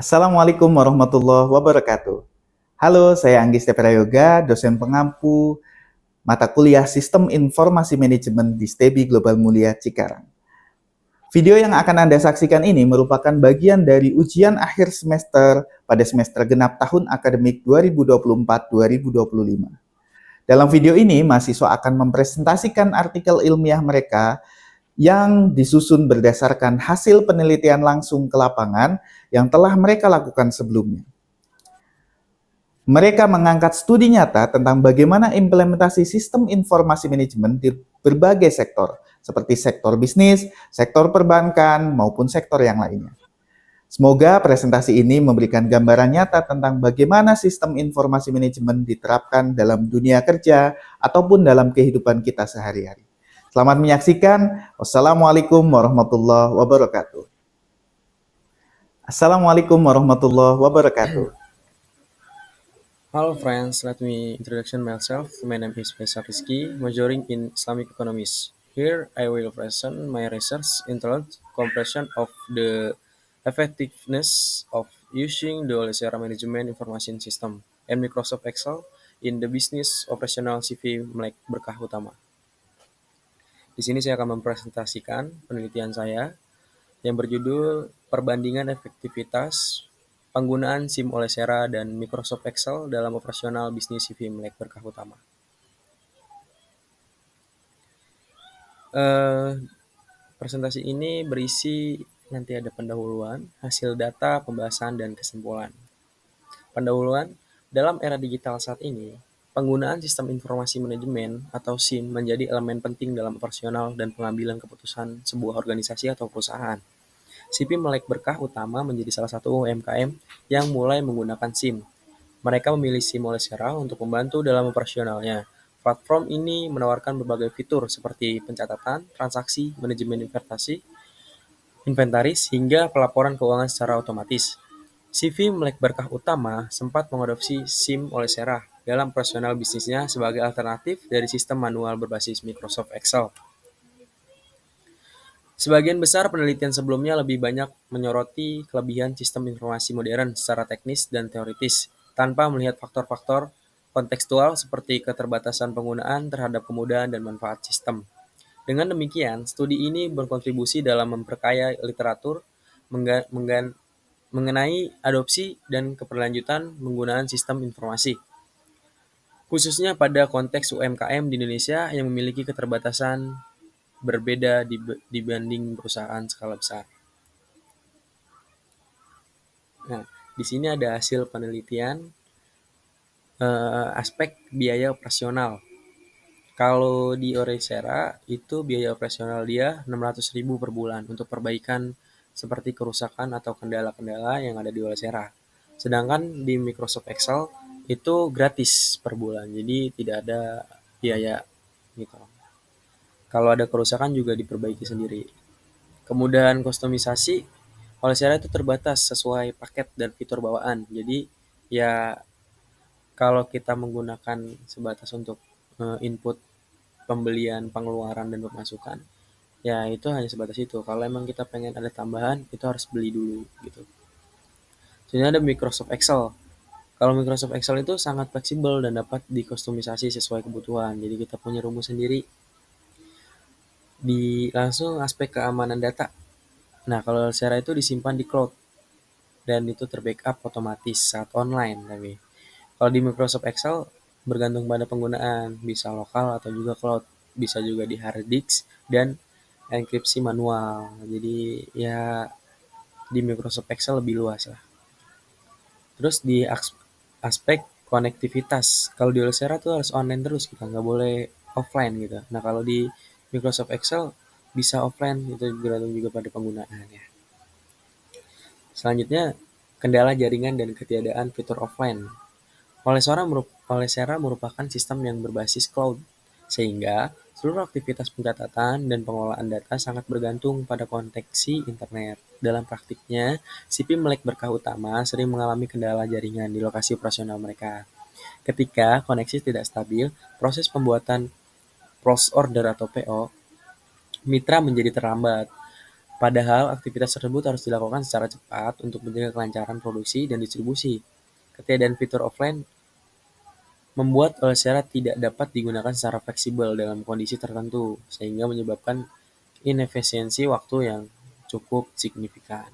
Assalamualaikum warahmatullahi wabarakatuh. Halo, saya Anggis Prayoga, dosen pengampu mata kuliah Sistem Informasi Manajemen di STEBI Global Mulia Cikarang. Video yang akan Anda saksikan ini merupakan bagian dari ujian akhir semester pada semester genap tahun akademik 2024-2025. Dalam video ini, mahasiswa akan mempresentasikan artikel ilmiah mereka yang disusun berdasarkan hasil penelitian langsung ke lapangan yang telah mereka lakukan sebelumnya. Mereka mengangkat studi nyata tentang bagaimana implementasi sistem informasi manajemen di berbagai sektor, seperti sektor bisnis, sektor perbankan, maupun sektor yang lainnya. Semoga presentasi ini memberikan gambaran nyata tentang bagaimana sistem informasi manajemen diterapkan dalam dunia kerja ataupun dalam kehidupan kita sehari-hari. Selamat menyaksikan. Wassalamualaikum warahmatullahi wabarakatuh. Assalamualaikum warahmatullahi wabarakatuh. Hello friends, let me introduce myself. My name is Faisal Rizky, majoring in Islamic Economics. Here I will present my research entitled Compression of the Effectiveness of Using the Olesera Management Information System and Microsoft Excel in the Business Operational CV Melek Berkah Utama. Di sini saya akan mempresentasikan penelitian saya yang berjudul Perbandingan Efektivitas Penggunaan SIM Olesera dan Microsoft Excel dalam operasional bisnis CV Melek Berkah Utama. Presentasi ini berisi nanti ada pendahuluan, hasil data, pembahasan, dan kesimpulan. Pendahuluan, dalam era digital saat ini, penggunaan sistem informasi manajemen atau SIM menjadi elemen penting dalam operasional dan pengambilan keputusan sebuah organisasi atau perusahaan. CV Melek Berkah Utama menjadi salah satu UMKM yang mulai menggunakan SIM. Mereka memilih SIM Olesera untuk membantu dalam operasionalnya. Platform ini menawarkan berbagai fitur seperti pencatatan, transaksi, manajemen inventaris, hingga pelaporan keuangan secara otomatis. CV Melek Berkah Utama sempat mengadopsi SIM Olesera dalam operasional bisnisnya sebagai alternatif dari sistem manual berbasis Microsoft Excel. Sebagian besar penelitian sebelumnya lebih banyak menyoroti kelebihan sistem informasi modern secara teknis dan teoritis, tanpa melihat faktor-faktor kontekstual seperti keterbatasan penggunaan terhadap kemudahan dan manfaat sistem. Dengan demikian, studi ini berkontribusi dalam memperkaya literatur mengenai adopsi dan keberlanjutan penggunaan sistem informasi, khususnya pada konteks UMKM di Indonesia yang memiliki keterbatasan berbeda dibanding perusahaan skala besar. Nah, di sini ada hasil penelitian aspek biaya operasional. Kalau di Olesera itu biaya operasional dia 600.000 per bulan untuk perbaikan seperti kerusakan atau kendala-kendala yang ada di Olesera. Sedangkan di Microsoft Excel itu gratis per bulan, jadi tidak ada biaya gitu. Kalau ada kerusakan juga diperbaiki sendiri. Kemudahan kustomisasi Olesera itu terbatas sesuai paket dan fitur bawaan. Jadi ya kalau kita menggunakan sebatas untuk input pembelian, pengeluaran, dan pemasukan, ya itu hanya sebatas itu. Kalau emang kita pengen ada tambahan, itu harus beli dulu gitu. Sebenarnya ada Microsoft Excel. Kalau Microsoft Excel itu sangat fleksibel dan dapat dikustomisasi sesuai kebutuhan. Jadi kita punya rumus sendiri. Di langsung aspek keamanan data. Nah, kalau Olesera itu disimpan di cloud dan itu terbackup otomatis saat online tapi. Kalau di Microsoft Excel bergantung pada penggunaan, bisa lokal atau juga cloud, bisa juga di hard disk dan enkripsi manual. Jadi ya di Microsoft Excel lebih luas lah. Terus di aspek konektivitas, kalau di Olesera tuh harus online terus kita nggak boleh offline gitu. Nah kalau di Microsoft Excel bisa offline, itu bergantung juga pada penggunaannya. Selanjutnya, kendala jaringan dan ketiadaan fitur offline. Olesera merupakan sistem yang berbasis cloud, sehingga seluruh aktivitas pencatatan dan pengelolaan data sangat bergantung pada koneksi internet. Dalam praktiknya, CV Melek Berkah Utama sering mengalami kendala jaringan di lokasi operasional mereka. Ketika koneksi tidak stabil, proses pembuatan post order atau PO mitra menjadi terlambat. Padahal aktivitas tersebut harus dilakukan secara cepat untuk menjaga kelancaran produksi dan distribusi. Ketiadaan fitur offline membuat Olesera tidak dapat digunakan secara fleksibel dalam kondisi tertentu, sehingga menyebabkan inefisiensi waktu yang cukup signifikan.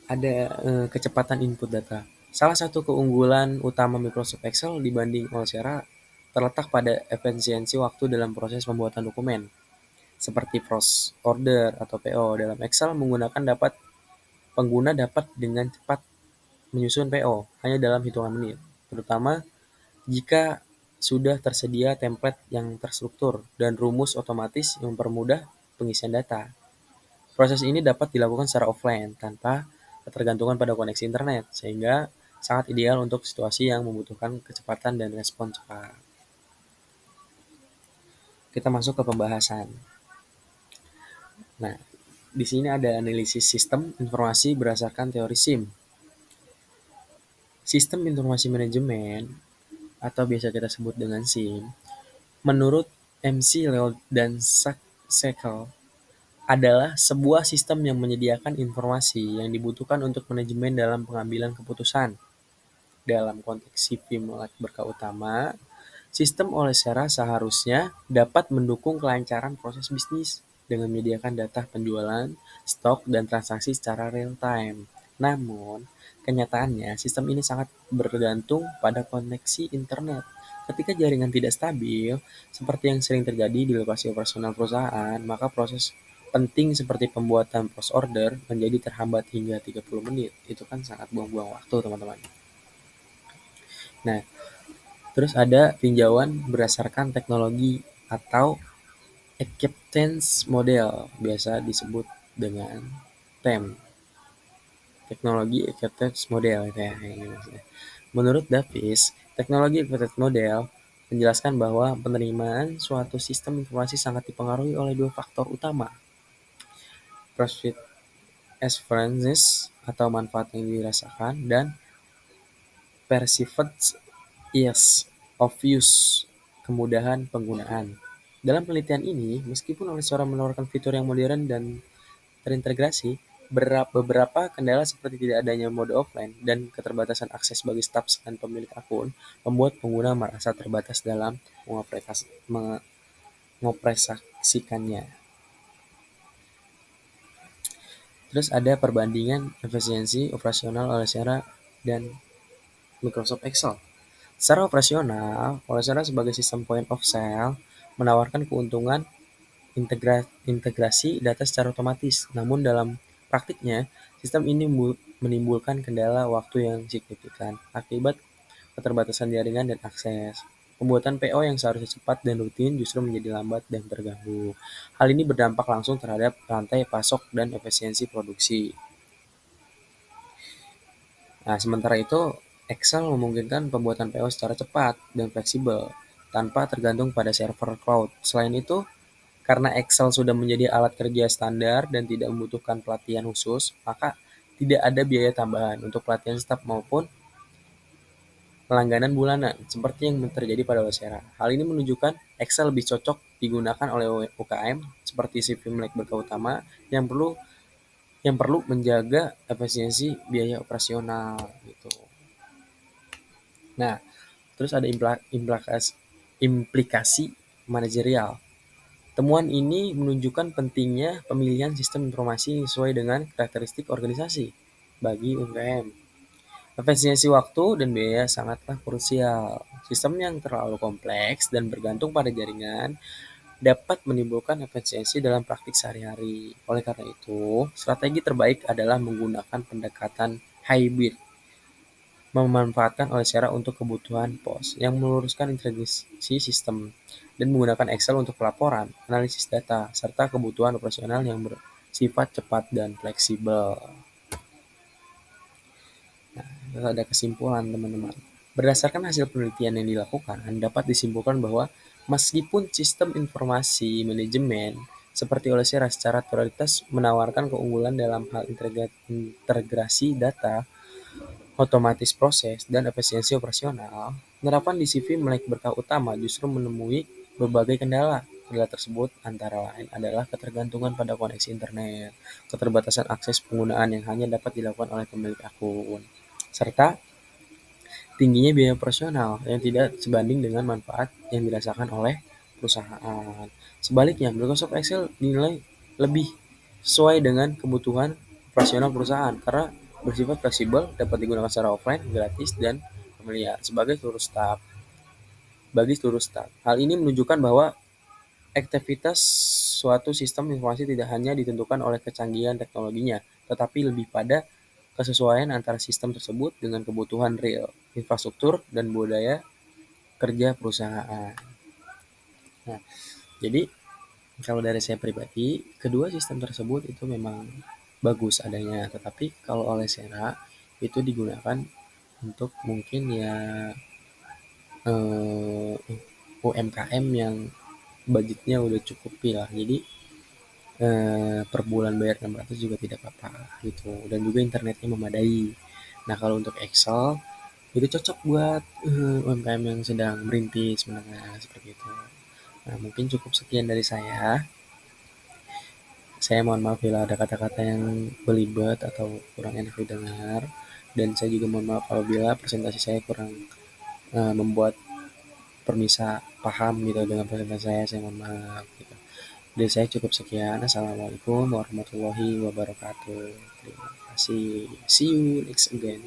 Ada kecepatan input data. Salah satu keunggulan utama Microsoft Excel dibanding Olesera terletak pada efisiensi waktu dalam proses pembuatan dokumen, seperti pros order atau PO. Dalam Excel pengguna dapat dengan cepat menyusun PO hanya dalam hitungan menit, terutama jika sudah tersedia template yang terstruktur dan rumus otomatis yang mempermudah pengisian data. Proses ini dapat dilakukan secara offline tanpa ketergantungan pada koneksi internet, sehingga sangat ideal untuk situasi yang membutuhkan kecepatan dan respon cepat. Kita masuk ke pembahasan. Nah, di sini ada analisis sistem informasi berdasarkan teori SIM. Sistem informasi manajemen atau biasa kita sebut dengan SIM, menurut MC Leo dan Sekel, adalah sebuah sistem yang menyediakan informasi yang dibutuhkan untuk manajemen dalam pengambilan keputusan. Dalam konteks CV melek berkah utama, sistem Olesera seharusnya dapat mendukung kelancaran proses bisnis dengan menyediakan data penjualan, stok, dan transaksi secara real time. Namun, kenyataannya sistem ini sangat bergantung pada koneksi internet. Ketika jaringan tidak stabil, seperti yang sering terjadi di lokasi operasional perusahaan, maka proses penting seperti pembuatan post order menjadi terhambat hingga 30 menit. Itu kan sangat buang-buang waktu, teman-teman. Nah, terus ada tinjauan berdasarkan teknologi atau acceptance model, biasa disebut dengan TEM. Teknologi acceptance model itu ya, ini maksudnya. Menurut Davis, teknologi acceptance model menjelaskan bahwa penerimaan suatu sistem informasi sangat dipengaruhi oleh dua faktor utama, perceived experiences atau manfaat yang dirasakan, dan perceived ease of use, kemudahan penggunaan. Dalam penelitian ini, meskipun Olesora menawarkan fitur yang modern dan terintegrasi, beberapa kendala seperti tidak adanya mode offline dan keterbatasan akses bagi staf dan pemilik akun membuat pengguna merasa terbatas dalam mengoperasikannya. Terus ada perbandingan efisiensi operasional Olesera dan Microsoft Excel. Secara operasional, Olesera sebagai sistem point of sale menawarkan keuntungan integrasi data secara otomatis. Namun dalam praktiknya, sistem ini menimbulkan kendala waktu yang signifikan akibat keterbatasan jaringan dan akses. Pembuatan PO yang seharusnya cepat dan rutin justru menjadi lambat dan terganggu. Hal ini berdampak langsung terhadap rantai pasok dan efisiensi produksi. Nah, sementara itu, Excel memungkinkan pembuatan PO secara cepat dan fleksibel tanpa tergantung pada server cloud. Selain itu, karena Excel sudah menjadi alat kerja standar dan tidak membutuhkan pelatihan khusus, maka tidak ada biaya tambahan untuk pelatihan staf maupun langganan bulanan, seperti yang terjadi pada Olesera. Hal ini menunjukkan Excel lebih cocok digunakan oleh UKM seperti CV Melek Berkah Utama yang perlu menjaga efisiensi biaya operasional gitu. Nah, terus ada implikasi manajerial. Temuan ini menunjukkan pentingnya pemilihan sistem informasi sesuai dengan karakteristik organisasi bagi UMKM. Efisiensi waktu dan biaya sangatlah krusial. Sistem yang terlalu kompleks dan bergantung pada jaringan dapat menimbulkan efisiensi dalam praktik sehari-hari. Oleh karena itu, strategi terbaik adalah menggunakan pendekatan hybrid, memanfaatkan Olesera untuk kebutuhan pos yang meluruskan integrasi sistem, dan menggunakan Excel untuk pelaporan, analisis data, serta kebutuhan operasional yang bersifat cepat dan fleksibel. Terus ada kesimpulan, teman-teman. Berdasarkan hasil penelitian yang dilakukan, dapat disimpulkan bahwa meskipun sistem informasi manajemen seperti Olesera secara teoritis menawarkan keunggulan dalam hal integrasi data, otomatis proses, dan efisiensi operasional, penerapan di CV Melek Berkah Utama justru menemui berbagai kendala. kendala tersebut antara lain adalah ketergantungan pada koneksi internet, keterbatasan akses penggunaan yang hanya dapat dilakukan oleh pemilik akun, serta tingginya biaya operasional yang tidak sebanding dengan manfaat yang dirasakan oleh perusahaan. Sebaliknya, Microsoft Excel dinilai lebih sesuai dengan kebutuhan operasional perusahaan karena bersifat fleksibel, dapat digunakan secara offline, gratis, dan familiar bagi seluruh staf. Hal ini menunjukkan bahwa aktivitas suatu sistem informasi tidak hanya ditentukan oleh kecanggihan teknologinya, tetapi lebih pada kesesuaian antara sistem tersebut dengan kebutuhan real, infrastruktur, dan budaya kerja perusahaan. Nah, jadi kalau dari saya pribadi, kedua sistem tersebut itu memang bagus adanya, tetapi kalau oleh Sera itu digunakan untuk mungkin ya UMKM yang budgetnya udah cukup lah. Jadi per bulan bayar 600 juga tidak apa-apa gitu. Dan juga internetnya memadai. Nah, kalau untuk Excel itu cocok buat UMKM yang sedang merintis menengah seperti itu. Nah, mungkin cukup sekian dari saya. Saya mohon maaf bila ada kata-kata yang belibet atau kurang enak didengar. Dan saya juga mohon maaf apabila presentasi saya kurang membuat permisa paham gitu dengan presentasi saya mohon maaf gitu. Dari saya cukup sekian. Assalamualaikum warahmatullahi wabarakatuh. Terima kasih. See you next again.